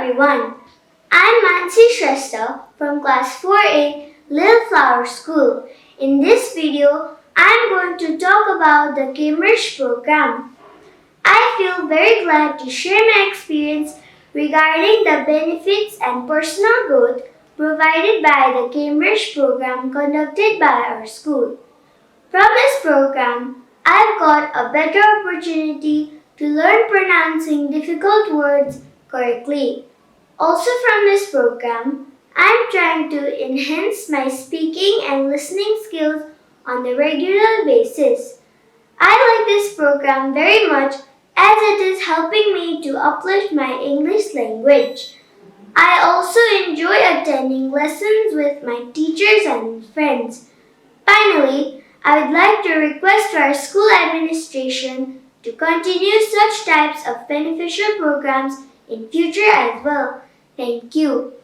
everyone. I'm Manshi Shrestha from Class 4A Little Flower School. In this video, I'm going to talk about the Cambridge program. I feel very glad to share my experience regarding the benefits and personal growth provided by the Cambridge program conducted by our school. From this program, I've got a better opportunity to learn pronouncing difficult words correctly. Also from this program, I'm trying to enhance my speaking and listening skills on a regular basis. I like this program very much as it is helping me to uplift my English language. I also enjoy attending lessons with my teachers and friends. Finally, I would like to request our school administration to continue such types of beneficial programs in future as well. Thank you.